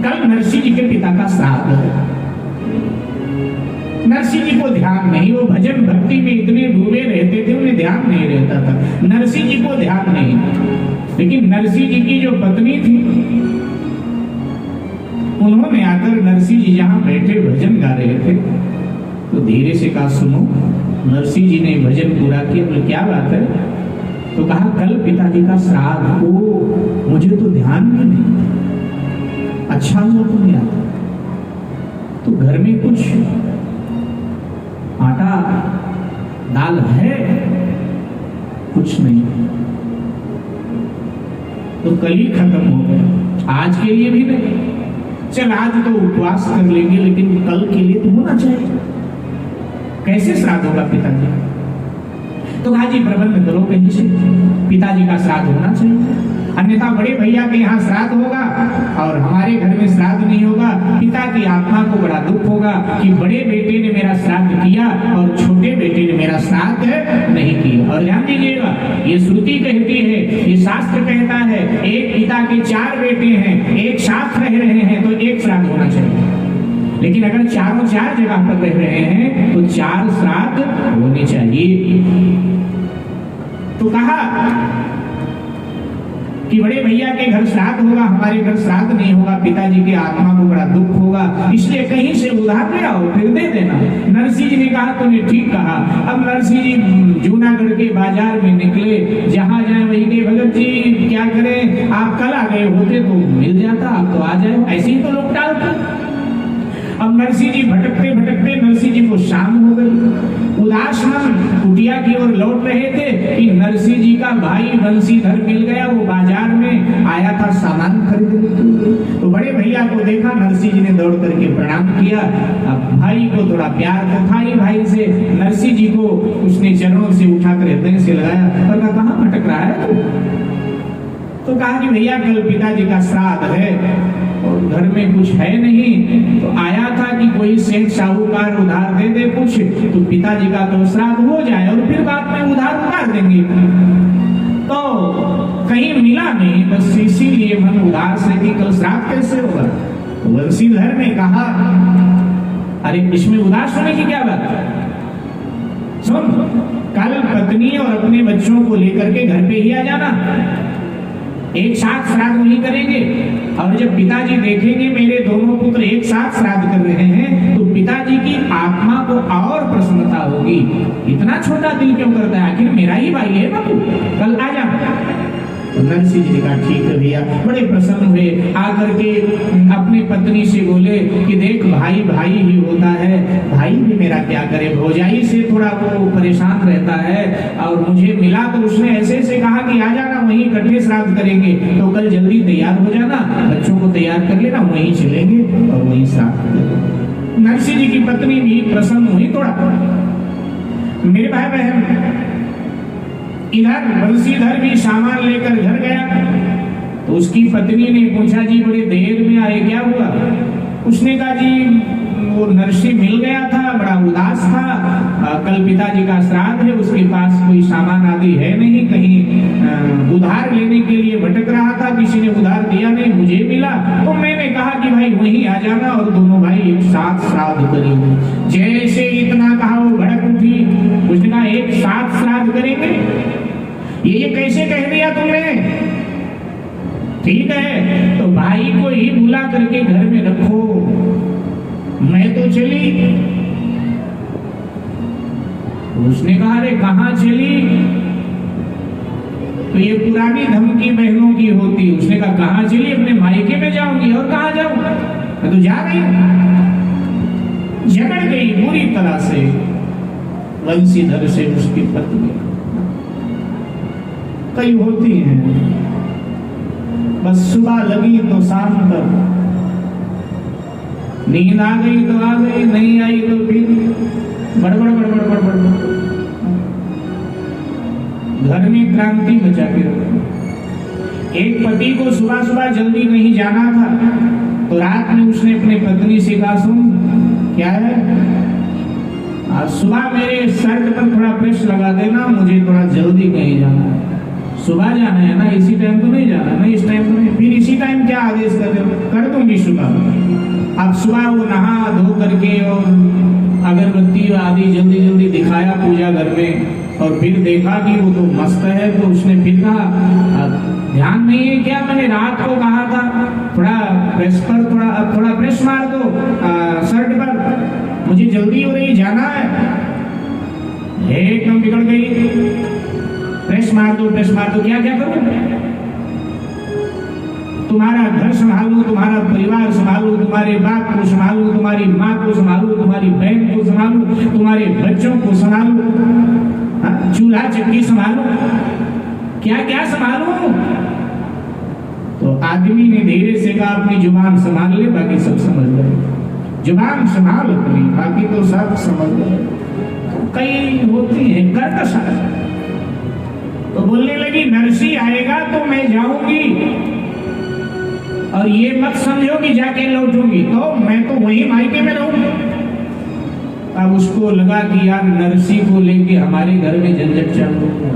कल नरसिंह जी के पिता का श्राद्ध है। नरसिंह जी को ध्यान नहीं, वो भजन भक्ति में इतने डूबे रहते थे, उन्हें ध्यान नहीं रहता था। नरसिंह जी को ध्यान नहीं, लेकिन नरसिंह जी की जो पत्नी थी, उन्होंने आकर नरसिंह जी जहां बैठे भजन गा रहे थे तो धीरे से कहा, सुनो। नरसिंह जी ने भजन पूरा किया। बोले क्या बात है? तो कहा, कल पिताजी का श्राद्ध। ओ, मुझे तो ध्यान में नहीं। अच्छा हुआ तुम्हें आता। तो घर में कुछ आटा दाल है? कुछ नहीं। तो कल ही खत्म हो गया, आज के लिए भी नहीं। चल आज तो उपवास कर लेंगे, लेकिन कल के लिए तो होना चाहिए। कैसे श्राद्ध होगा पिताजी? तो कहा, जी प्रबंध करो कहीं से, पिताजी का श्राद्ध होना चाहिए, अन्यथा बड़े भैया के यहाँ श्राद्ध होगा और हमारे घर में श्राद्ध नहीं होगा। पिता की आत्मा को बड़ा दुख होगा कि बड़े बेटे ने मेरा श्राद्ध किया और छोटे बेटे ने मेरा श्राद्ध नहीं किया। और ध्यान दीजिएगा, ये श्रुति कहती है, ये शास्त्र कहता है, एक पिता के 4 बेटे हैं, एक साथ रह रहे हैं तो एक श्राद्ध होना चाहिए। लेकिन अगर चारों 4 जगह पर रह रहे हैं तो 4 श्राद्ध होने चाहिए। तो कहा कि बड़े भैया के घर श्राद्ध होगा, हमारे घर श्राद्ध नहीं होगा, पिताजी की आत्मा को बड़ा दुख होगा, इसलिए कहीं से उधार ले आओ, फिर दे देना। नरसिंह जी ने कहा, तूने ठीक कहा। अब नरसिंह जी जूनागढ़ के बाजार में निकले, जहां जाए वही के, भगत जी क्या करें, आप कल आ गए होते तो मिल जाता, आप तो आ जाए, ऐसे ही तो लोग टालते। अब नरसिंह जी भटकते भटकते नरसिंह जी को शाम हो गई। उदास मन कुटिया की ओर लौट रहे थे कि नरसिंह जी का भाई बंसीधर मिल गया। वो बाजार में आया था सामान खरीदने के लिए। तो बड़े भैया को देखा, नरसिंह जी ने दौड़ करके प्रणाम किया। अब भाई को थोड़ा प्यार तो था ही भाई से। नरसिंह जी को उसने चरणों से उठाकर हृदय से लगाया और कहा, कहाँ भटक रहा है तू? तो कहा कि भैया कल पिताजी का श्राद्ध है और घर में कुछ है नहीं, तो आया था कि कोई सेठ साहूकार उधार दे दे कुछ, तो पिताजी का तो श्राद्ध हो जाए और फिर बाद में उधार देंगे। तो कहीं मिला नहीं, बस इसीलिए मन उदास है कि कल श्राद्ध कैसे होगा। तो बंसीधर ने कहा, अरे इसमें उदास होने की क्या बात है? सुन, कल पत्नी और अपने बच्चों को लेकर के घर पे ही आ जाना, एक साथ श्राद्ध नहीं करेंगे। और जब पिताजी देखेंगे मेरे दोनों पुत्र एक साथ श्राद्ध कर रहे हैं तो पिताजी की आत्मा को और प्रसन्नता होगी। इतना छोटा दिल क्यों करता है? आखिर मेरा ही भाई है बाबू, कल आ जा। तो नरसिंह जी ने कहा, ठीक है भैया। बड़े प्रसन्न हुए, आकर के अपनी पत्नी से बोले कि देख, भाई भाई ही होता है, भाई भी मेरा क्या करे, भौजाई से थोड़ा वो परेशान रहता है और मुझे मिला तो उसने ऐसे से कहा कि आ जाना, वहीं इकट्ठे श्राद्ध करेंगे, तो कल जल्दी तैयार हो जाना, बच्चों को तैयार कर लेना, वहीं चलेंगे और वहीं श्राद्ध करेंगे। नरसिंह जी की पत्नी भी प्रसन्न हुई थोड़ा। मेरे भाई बहन, इधर बंसीधर भी सामान लेकर घर गया तो उसकी पत्नी ने पूछा, जी बड़े देर में आए, क्या हुआ? उसने कहा, जी वो नरसिंह मिल गया था, बड़ा उदास था, कल पिताजी का श्राद्ध है, उसके पास कोई सामान आदि है नहीं, कहीं उधार लेने के लिए भटक रहा था, किसी ने उधार दिया नहीं, मुझे मिला, तो मैंने कहा कि भाई वहीं आ जाना और दोनों भाई एक साथ श्राद्ध करेंगे। जैसे इतना कहा वो भड़क उठी, उसने कहा, एक साथ श्राद्ध करेंगे? ये कैसे कह दिया तुमने? ठीक है, तो भाई को ही बुला करके घर में रखो, मैं तो चली। उसने कहा, अरे कहाँ चली? तो ये पुरानी धमकी बहनों की होती। उसने कहा, कहाँ चली? अपने मायके में जाऊंगी। और कहाँ जाऊं? मैं तो जा रही। झगड़ गई बुरी तरह से बंसीधर से उसकी पत्नी। कई होती हैं, बस सुबह लगी तो शाम तक, नींद आ गई तो आ गई, नहीं आई तो फिर बड़बड़ बड़बड़ बड़बड़, घर में क्रांति मचा के रखो। एक पति को सुबह सुबह जल्दी नहीं जाना था तो रात में उसने अपने पत्नी से कहा, सुन क्या है, आज सुबह मेरे शर्ट पर थोड़ा प्रेस लगा देना, मुझे थोड़ा जल्दी कहीं जाना है। सुबह जाना है ना, इसी टाइम तो नहीं जाना, नहीं इस टाइम तो नहीं, फिर इसी टाइम क्या आदेश कर रहे हो? कर दूंगी सुबह। अब सुबह वो नहा धो करके और अगरबत्ती आदि जल्दी जल्दी दिखाया पूजा घर में, और फिर देखा कि वो तो मस्त है, तो उसने फिर कहा ध्यान नहीं है क्या, मैंने रात को कहा था थोड़ा प्रेस पर थोड़ा प्रेस मार दो शर्ट पर, मुझे जल्दी हो रही, जाना है। एकदम बिगड़ गई, प्रेस मार दो क्या क्या करूं? तुम्हारा घर संभालू, तुम्हारा परिवार संभालू, तुम्हारे बाप को संभालू, तुम्हारी माँ को संभालू, तुम्हारी बहन को संभालू, तुम्हारे बच्चों को संभालू, चूल्हा चक्की संभालू, क्या क्या संभालू? तो आदमी ने धीरे से कहा अपनी जुबान संभाल ले, बाकी सब समझ ले। जुबान संभाल अपनी, बाकी तो सब समझ ले। कई होती है कर्कश। तो बोलने लगी नरसी आएगा तो मैं जाऊंगी, और ये मत समझो कि जाके लौटूंगी, तो मैं तो वहीं मायके में रहूंगी। अब उसको लगा कि यार नरसी को लेके हमारे घर में झंझट चल रही है।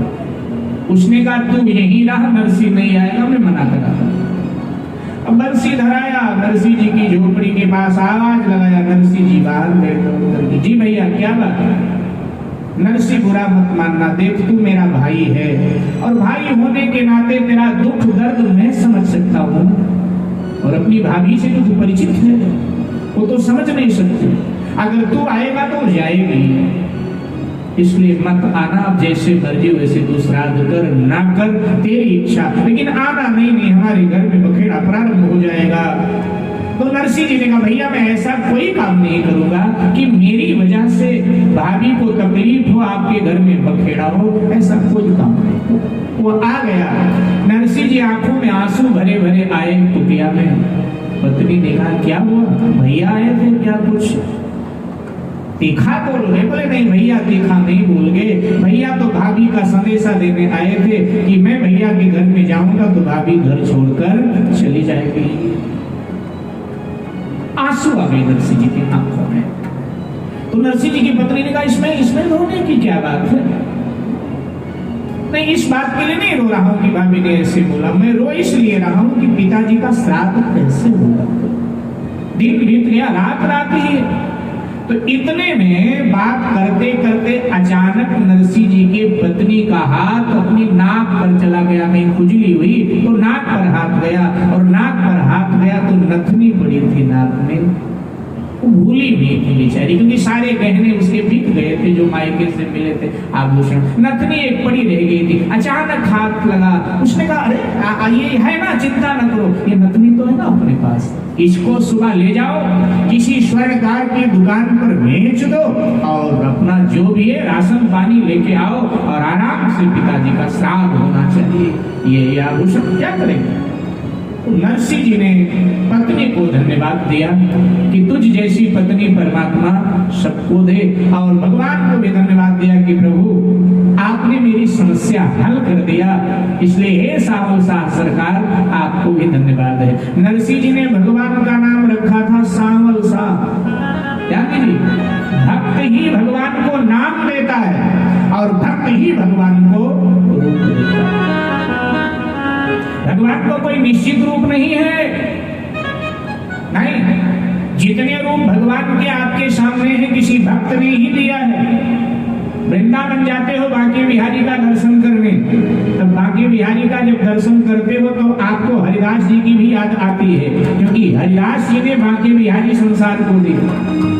उसने कहा तू यहीं रहा, नरसी नहीं आएगा, मैं मना करा। अब बंसी धराया, नरसी जी की झोपड़ी के पास आवाज लगाया, नरसी जी बाहर बैठो। जी भैया क्या बात है? नरसी बुरा मत मानना, देख तू मेरा भाई है, और भाई होने के नाते तेरा दुख दर्द मैं समझ सकता हूँ, और अपनी भाभी से तो तू परिचित है, वो तो समझ नहीं सकती। अगर तू आएगा तो जाएगी, इसलिए मत आना, अब जैसे मर्जी वैसे तू श्राद्ध कर ना कर तेरी इच्छा, लेकिन आना नहीं, हमारे घर में बखेड़ा प्रारंभ हो जाएगा। तो नरसी जी ने कहा भैया मैं ऐसा कोई काम नहीं करूंगा कि मेरी वजह से भाभी को तकलीफ हो, आपके घर में बखेड़ा हो, ऐसा कोई काम नहीं। वो आ गया, नरसी जी आंखों में आंसू भरे भरे आए कुटिया में। पत्नी ने कहा क्या हुआ, भैया आए थे क्या, कुछ तीखा बोल गए? बोले नहीं भैया तीखा नहीं बोल गए, भैया तो भाभी का संदेशा देने आए थे कि मैं भैया के घर में जाऊंगा तो भाभी घर छोड़कर चली जाएगी। आंसू आ गए नरसी जी की आंखों में। तो नरसी जी की पत्नी ने कहा इसमें रोने की क्या बात है? नहीं इस बात के लिए नहीं रो रहा हूं कि भाभी ने ऐसे बोला, मैं रो इसलिए रहा हूं कि पिताजी का श्राद्ध कैसे होगा। दिन बीत गया, रात ही है। तो इतने में बात करते करते अचानक नरसी जी के पत्नी का हाथ अपनी नाक पर चला गया, कहीं खुजली हुई तो नाक पर हाथ गया, और नाक पर हाथ गया तो नथनी पड़ी थी नाक में। वो भूली हुई थी बेचारी, क्योंकि सारे गहने उसके बिक गए थे जो मायके से मिले थे, आभूषण, नथनी एक पड़ी रह गई थी। अचानक हाथ लगा, उसने कहा अरे ये है ना, चिंता न करो, ये नथनी तो है ना अपने पास, इसको सुबह ले जाओ किसी स्वर्णकार की दुकान पर बेच दो, और अपना जो भी है राशन पानी लेके आओ, और आराम से पिताजी का श्राद्ध होना चाहिए। ये आभूषण क्या करेंगे? नरसी जी ने पत्नी को धन्यवाद दिया कि तुझ जैसी पत्नी परमात्मा सबको दे, और भगवान को भी धन्यवाद दिया कि प्रभु आपने मेरी समस्या हल कर दिया, इसलिए हे सावल शाह सरकार आपको भी धन्यवाद है। नरसी जी ने भगवान का नाम रखा था सावल शाह। यानी जी भक्त ही भगवान को नाम देता है, और भक्त ही भगवान को रूप देता है। भगवान को कोई निश्चित रूप नहीं है, नहीं, जितने रूप भगवान के आपके सामने हैं किसी भक्त ने ही दिया है। वृंदावन जाते हो बांके बिहारी का दर्शन करने, तब बांके बिहारी का जब दर्शन करते हो तो आपको हरिदास जी की भी याद आती है, क्योंकि हरिदास जी ने बांके बिहारी संसार को दिया।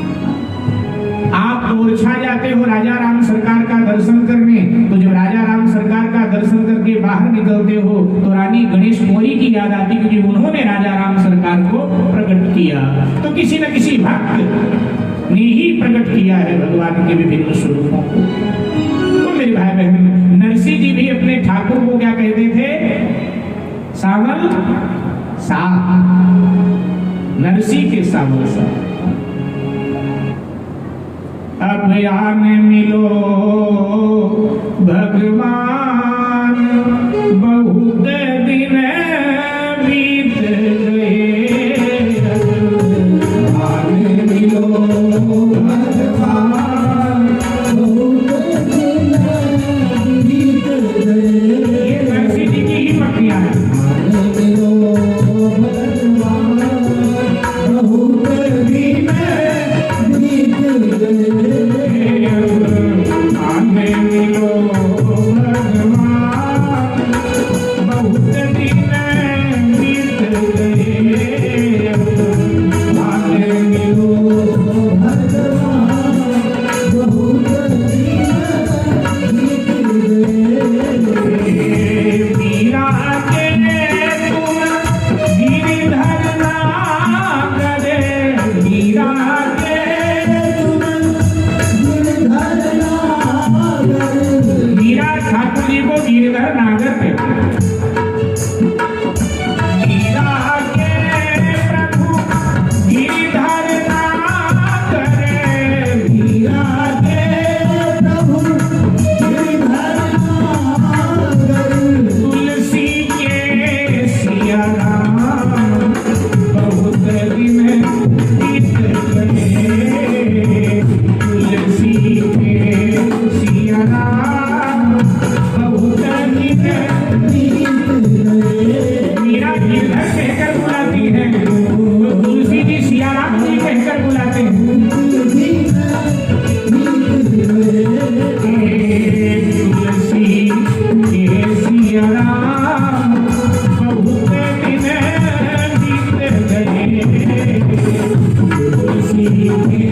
आप ओरछा जाते हो राजा राम सरकार का दर्शन करने, तो जब राजा राम सरकार का दर्शन करके बाहर निकलते हो तो रानी गणेश मोरी की याद आती, क्योंकि उन्होंने राजा राम सरकार को प्रकट किया। तो किसी न किसी भक्त ने ही प्रकट किया है भगवान के विभिन्न स्वरूपों को। तो मेरे भाई बहन, नरसी जी भी अपने ठाकुर को क्या कहते थे? सावल शाह, नरसी के सावल शाह। अब आने मिलो भगवान, बहुत दिन बीत गए, आने मिलो भगवान, बहुत दिन बीत गए। ये नरसी आने मिलो गिरधर नागर पे मीरा के प्रभु गिरधर नागर मीरा के प्रभु गिरधर नागर तुलसी के सिया राम बहुत दिन बीत गए तुलसी के सिया राम मीरा गिरधर कहकर बुलाती है तो तुलसी जी सियाराम जी कहकर बुलाते हैं तुलसी के सियाराम बहुत दिन बीत गए तुलसी के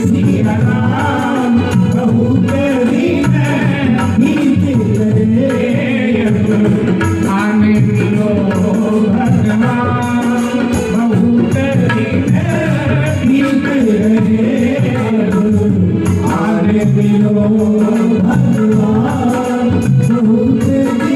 सियाराम बहुत दिन बीत गए आने मिलो भगवान बहुत दिन बीत गए आने मिलो भगवान बहुत दिन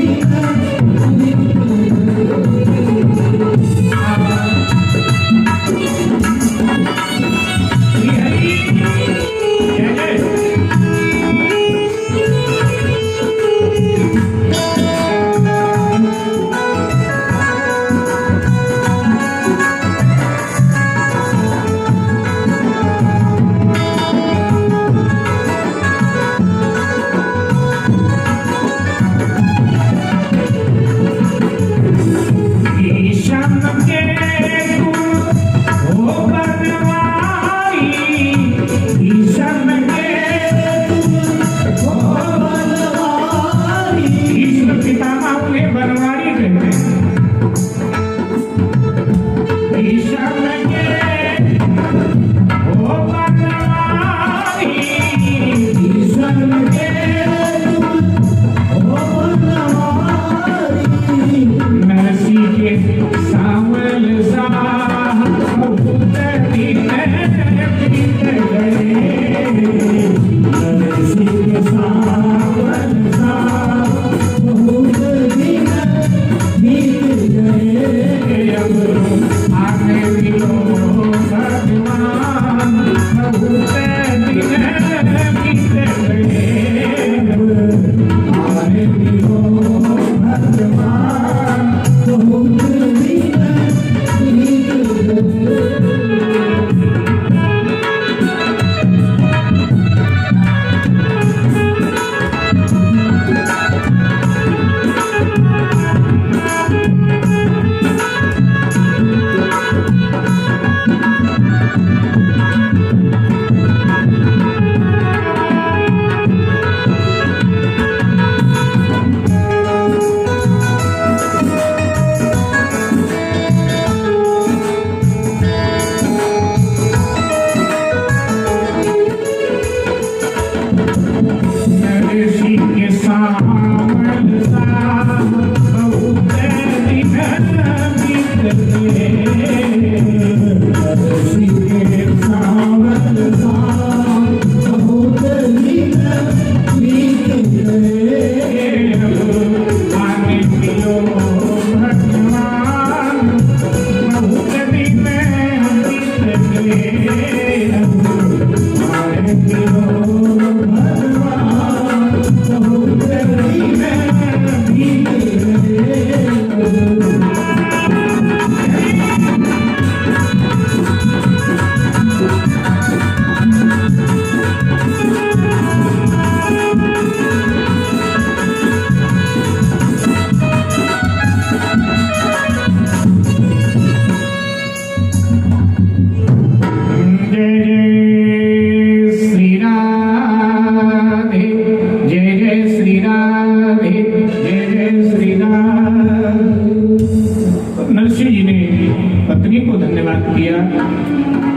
को धन्यवाद किया,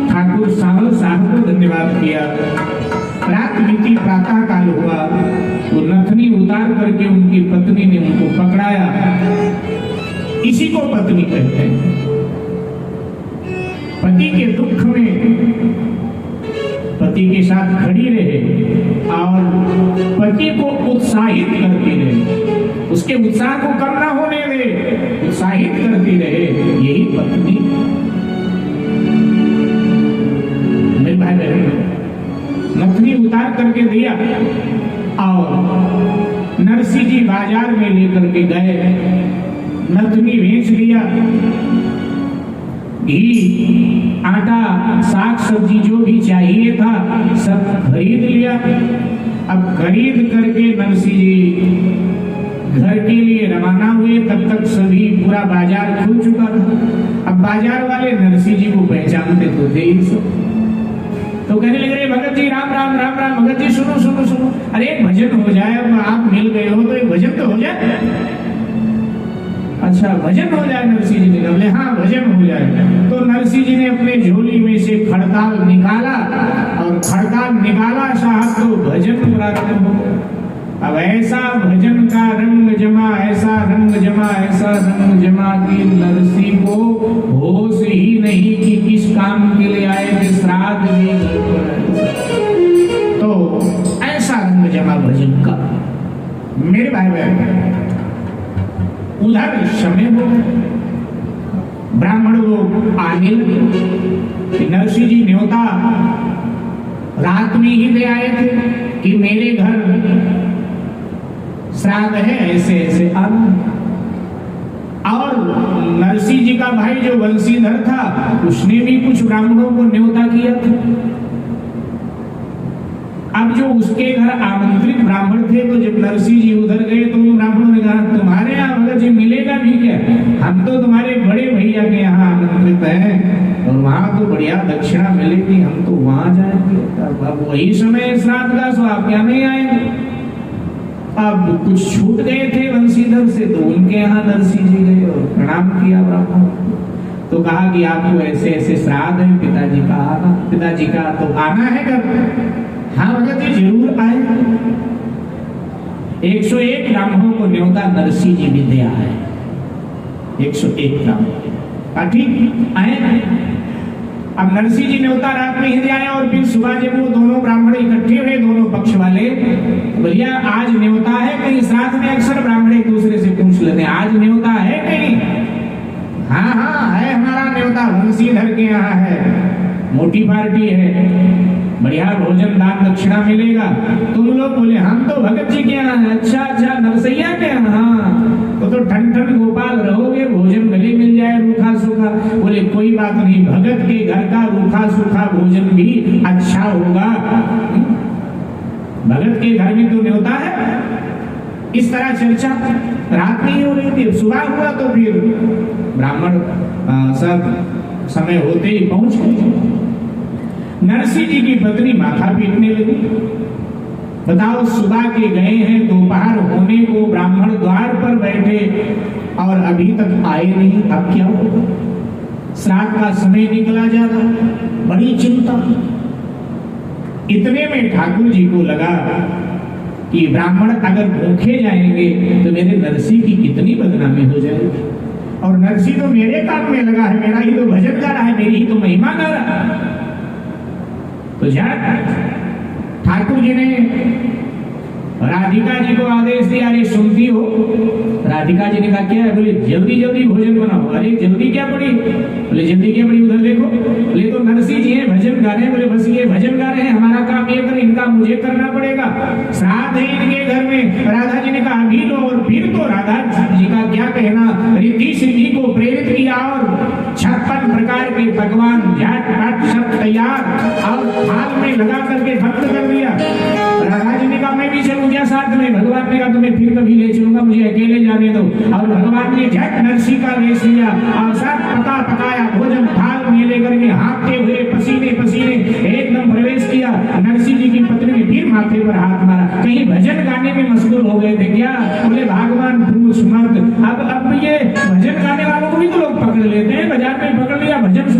ठाकुर सावल साहब को धन्यवाद किया। रात बीती, प्रातः काल हुआ, वो नथनी उतार करके उनकी पत्नी ने उनको पकड़ाया। इसी को पत्नी कहते हैं। पति के दुख में पति के साथ खड़ी रहे और पति को उत्साहित करती रहे, उसके उत्साह को कम ना होने दे, उत्साहित करती रहे, यही पत्नी। मेरे भाई बहन, नथनी उतार करके दिया और नरसिंह जी बाजार में लेकर के गए, नथनी बेच दिया, घी, आटा, साग सब्जी जो भी चाहिए था सब खरीद लिया। अब खरीद करके नरसिंह जी घर के लिए रवाना हुए। तब तक सभी पूरा बाजार खुल चुका था। अब बाजार वाले नरसिंह जी को पहचानते तो थे ही सब, तो कहने लगे, भगत जी राम राम राम राम। भगत जी सुनो सुनो सुनो, अरे एक भजन हो जाए, अब आप मिल गए हो तो एक भजन तो हो जाए। अच्छा भजन हो जाए? नरसिंह जी ने बोले हाँ भजन हो जाए। तो नरसिंह जी ने अपने झोली में से खड़ताल निकाला और खड़ताल निकाला साहब तो भजन प्रारंभ हो। अब ऐसा भजन का रंग जमा, ऐसा रंग जमा, ऐसा रंग जमा कि नरसिंह को होश ही नहीं कि किस काम के लिए आए थे, श्राद्ध भी। तो ऐसा रंग जमा भजन का। मेरे भाई बहन, उधर समय हो, ब्राह्मण लोग आने लगे। नरसिंह जी न्योता रात में ही ले आए थे कि मेरे घर श्राद्ध है, ऐसे ऐसे आना। और नरसिंह जी का भाई जो वंशीधर था उसने भी कुछ ब्राह्मणों को न्योता किया था। अब जो उसके घर आमंत्रित ब्राह्मण थे, तो जब नरसिंह जी उधर गए तो उन ब्राह्मणों ने कहा, तुम्हारे यहाँ भगत जी मिलेगा भी क्या? हम तो तुम्हारे बड़े भैया के यहाँ आमंत्रित हैं और वहां तो बढ़िया दक्षिणा मिलेगी, हम तो वहां जाएंगे। अब वही समय श्राद्ध का, सो आप क्या नहीं आएंगे? अब कुछ छूट गए थे वंशीधर से, तो उनके यहाँ नरसिंह जी गए और प्रणाम किया ब्राह्मणों को। तो कहा कि आपको ऐसे ऐसे श्राद्ध है, पिताजी का आना, पिताजी का तो आना है कर। हाँ भगत जी जरूर आए। 101 ब्राह्मणों को न्योता नरसिंह जी भी दिया है, 101 ब्राह्मण। ठीक आए। अब नरसिंह जी न्योता रात में ही आए और फिर सुबह जब वो दोनों ब्राह्मण इकट्ठे हुए, दोनों पक्ष वाले, भैया आज न्योता है कहीं? श्राद्ध में अक्सर ब्राह्मण एक दूसरे से पूछ लेते हैं, आज न्योता है कहीं? हाँ हाँ है, हमारा न्योता वंशीधर के यहाँ है, मोटी पार्टी है, बढ़िया भोजन दान दक्षिणा मिलेगा। तुम लोग बोले हम तो भगत जी के यहाँ है। अच्छा अच्छा, नरसैया के यहाँ तो ठन ठन गोपाल रहोगे, भोजन भले मिल जाए रूखा सूखा। बोले कोई बात नहीं, भगत के घर का रूखा सूखा भोजन भी अच्छा होगा। भगत के घर में तो न्योता है। इस तरह चर्चा रात में ही हो रही थी। सुबह हुआ तो फिर ब्राह्मण सब समय होते ही पहुंच गए। नरसिंह जी की पत्नी माथा पीटने लगी। बताओ, सुबह के गए हैं, दोपहर होने को ब्राह्मण द्वार पर बैठे और अभी तक आए नहीं, अब क्या होगा? श्राद्ध का समय निकला जा रहा, बड़ी चिंता। इतने में ठाकुर जी को लगा कि ब्राह्मण अगर भूखे जाएंगे तो मेरे नरसिंह की कितनी बदनामी हो जाएगी। और नरसिंह तो मेरे काम में लगा है, मेरा ही तो भजन गा रहा है, मेरी ही तो महिमा गा रहा है। तो ठाकुर जी ने राधिका जी को आदेश दिया, अरे सुनती हो? राधिका जी ने कहा क्या है? बोले जल्दी जल्दी भोजन बनाओ। अरे जल्दी क्या पड़ी? बोले जल्दी क्या पड़ी, उधर देखो। बोले तो नरसिंह जी है, भजन गा रहे हैं। बोले बस ये भजन गा रहे हैं, हमारा काम ये कर, इनका मुझे करना पड़ेगा, श्राद्ध है इनके घर में। राधा जी ने कहा अभी लो। और फिर तो राधा जी का क्या कहना, रिद्धि सिद्धि को प्रेरित किया और 56 प्रकार के पकवान झटपट सब तैयार और हाथ में लगा करके भक्त कर दिया। राधा जी ने कहा मैं भी चलूंगा साथ में। भगवान ने कहा तुम्हें फिर कभी ले चलूंगा, मुझे अकेले जाने दो। और भगवान ने झट नरसिंह का वेश लिया और सब पका पकाया भोजन थाल में लेकर के हाँकते हुए पसीने पसीने एकदम प्रवेश किया। नरसिंह जी की पत्नी ने फिर माथे पर हाथ मारा, कहीं भजन गाने में मशगूल हो गए थे क्या? बोले भगवान पुरुष मर्द। अब ये भजन गाने वालों को भी तो लोग पकड़ लेते हैं, बाजार में पकड़ लिया, भजन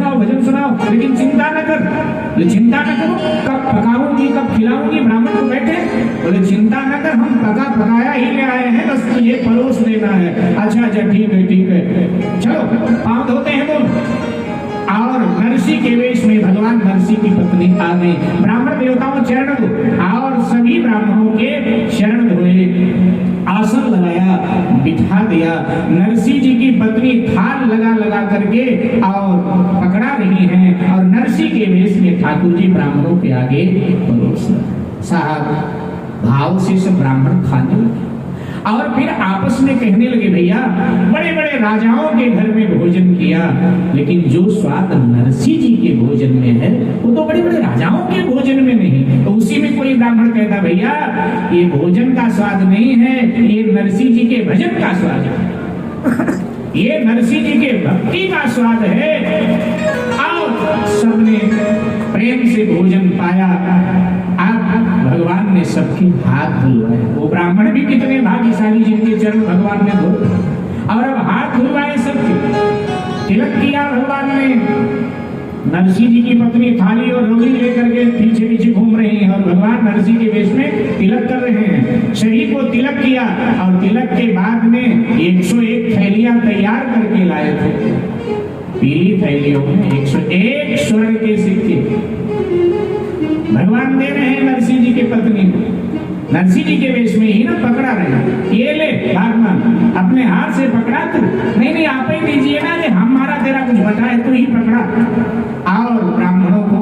बोले चिंता न करो, कब पकाऊंगी कब खिलाऊंगी। ब्राह्मण को बैठे, बोले चिंता न कर, हम पका पकाया ही ले आए हैं, बस तुझे परोस देना है। अच्छा अच्छा ठीक है ठीक है, चलो पाँव धोते हैं दोनों। और नरसी के वेश में भगवान नरसी की पत्नी आ गई। ब्राह्मण देवताओं चरण धो, और सभी ब्राह्मणों के चरण धोए, आसन लगाया, बिठा दिया। नरसी जी की पत्नी थाल लगा लगा करके और पकड़ा रही हैं, और नरसी के वेश में ठाकुर जी ब्राह्मणों के आगे परोस साहब भाव से सब ब्राह्मण खाने लगे। और फिर आपस में कहने लगे, भैया बड़े बड़े राजाओं के घर में भोजन किया, लेकिन जो स्वाद नरसी जी के भोजन में है वो तो बड़े बड़े राजाओं के भोजन में नहीं। तो उसी में कोई ब्राह्मण कहता, भैया ये भोजन का स्वाद नहीं है, ये नरसी जी के भजन का स्वाद है, ये नरसी जी के भक्ति का स्वाद है। और सबने प्रेम से भोजन पाया। अब भगवान ने सबके हाथ धुलवाए। वो ब्राह्मण भी कितने भाग्यशाली जिनके चरण भगवान ने धोए। और अब हाथ धुलवाए सबके, तिलक किया भगवान ने। नरसी जी की पत्नी थाली और रोटी लेकर के पीछे पीछे घूम रही हैं, और भगवान नरसी के वेश में तिलक कर रहे हैं। शरीर को तिलक किया, और तिलक के बाद में 101 थैलियां तैयार करके लाए थे। पीली थैलियों में 101 स्वर्ण के सिक्के भगवान दे रहे हैं नरसी जी के पत्नी को। नरसी जी के वेश में ही ना पकड़ा रहे, ये ले भगवान अपने हाथ से पकड़ा तू, नहीं आप ही दीजिए ना, रे हमारा तेरा कुछ बता है, तू ही पकड़ा। और ब्राह्मणों को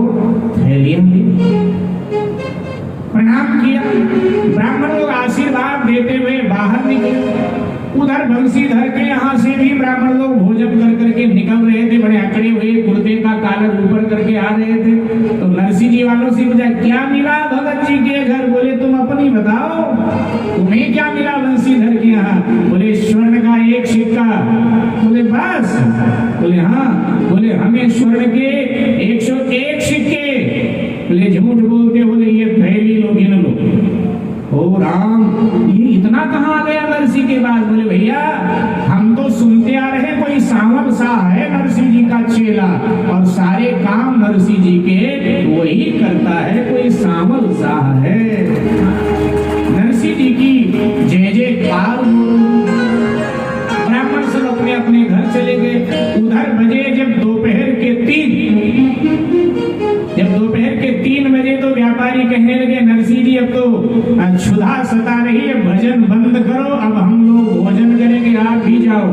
थैलियां दी, प्रणाम किया। ब्राह्मण लोग आशीर्वाद देते हुए बाहर निकले। उधर बंसीधर के यहाँ से भी ब्राह्मण लोग भोजन कर करके निकल रहे थे, बड़े अकड़े हुए, कुर्ते का कॉलर ऊपर करके आ रहे थे। तो नरसी जी वालों से पूछा, क्या मिला भगत जी के घर? बोले तुम अपनी बताओ, तुम्हें क्या मिला बंसीधर के यहाँ? बोले स्वर्ण का 1 सिक्का। बोले बस? बोले हाँ। बोले हमें स्वर्ण के 101 सिक्के। बोले झूठ बोलते, बोले ये थैली लो, गिन लो। ओ राम, ये इतना कहाँ आ गया नरसी के बाद? बोले भैया हम तो सुनते आ रहे हैं, कोई सांवल सा है नरसी जी का चेला, और सारे काम नरसी जी के वही करता है, कोई सांवल सा है। नरसी जी की जय जयकार। ब्राह्मण सब अपने अपने घर चले गए। उधर बजे जब दोपहर के 3 बजे तो व्यापारी कहने लगे, नरसी जी अब तो क्षुधा सता रही है, भजन बंद करो, अब हम लोग भोजन करेंगे, आप भी जाओ।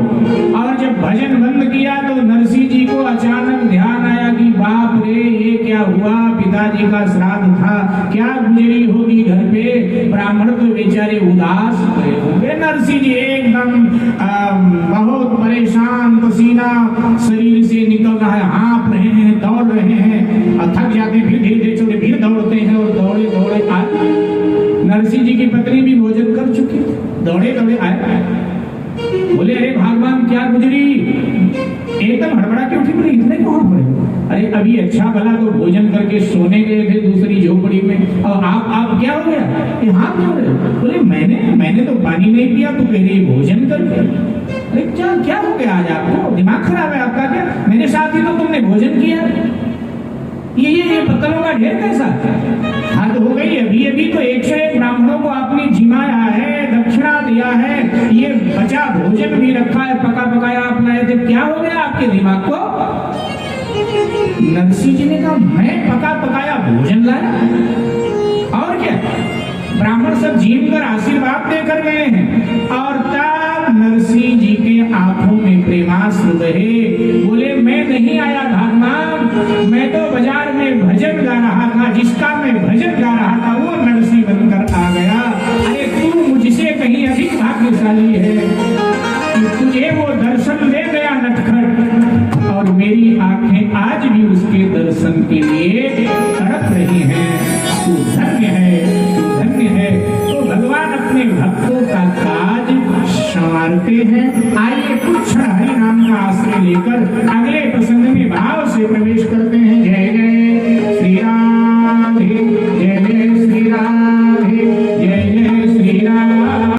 और जब भजन बंद किया तो नरसी जी को अचानक ध्यान आया कि बाप रे ये क्या हुआ, पिताजी का श्राद्ध था, क्या गुजरी होगी घर पे। ब्राह्मण तो बेचारे उदास हुए होंगे। नरसी जी एकदम बहुत परेशान, पसीना शरीर से निकल रहा है, हाँफ रहे हैं, दौड़ रहे हैं, और थक जाते हैं, फिर धीरे धीरे फिर दौड़ते हैं, और दौड़े दौड़े आए। नरसी जी की पत्नी भी भोजन कर चुकी, दौड़े दौड़े आए। बोले अरे भगवान क्या गुजरी? एकदम हड़बड़ा के उठी। बोले इतने क्यों हड़बड़े? अरे अभी अच्छा भला तो भोजन करके सोने गए थे दूसरी झोपड़ी में, और आप क्या हो गया? ये हाथ क्यों रहे? बोले मैंने तो पानी नहीं पिया, तो कह रही भोजन करके। अरे क्या हो गया आज आपको? दिमाग खराब है आपका क्या? मेरे साथ ही तो तुमने भोजन किया। ये पत्थरों का ढेर कैसा? हद हो गई। अभी तो 101 ब्राह्मणों को आपने जिमाया है, दक्षिणा दिया है, ये बचा भोजन भी रखा है, पका पकाया आप लाए थे, क्या हो गया आपके दिमाग को? नरसी जी ने कहा, मैं पका पकाया भोजन लाया? और क्या? ब्राह्मण सब जीव कर आशीर्वाद देकर गए हैं। और तब नरसी जी के आंखों में प्रेमाश्रु बहे। बोले मैं नहीं आया भगवान, मैं तो बाजार में भजन गा रहा था, जिसका मैं भजन गा रहा था वो नरसी बनकर आ गया। अरे तू मुझसे कहीं अधिक भाग्यशाली है कि तुझे वो दर्शन दे गया नटखट, और मेरी आंखें आज भी उसके दर्शन के लिए तड़प रही हैं। तू धन्य है, धन्य है। तो भगवान अपने भक्तों का काज संवारते हैं। आइए कुछ क्षण हरि नाम का आश्रय लेकर अगले प्रसंग में भाव से प्रवेश करते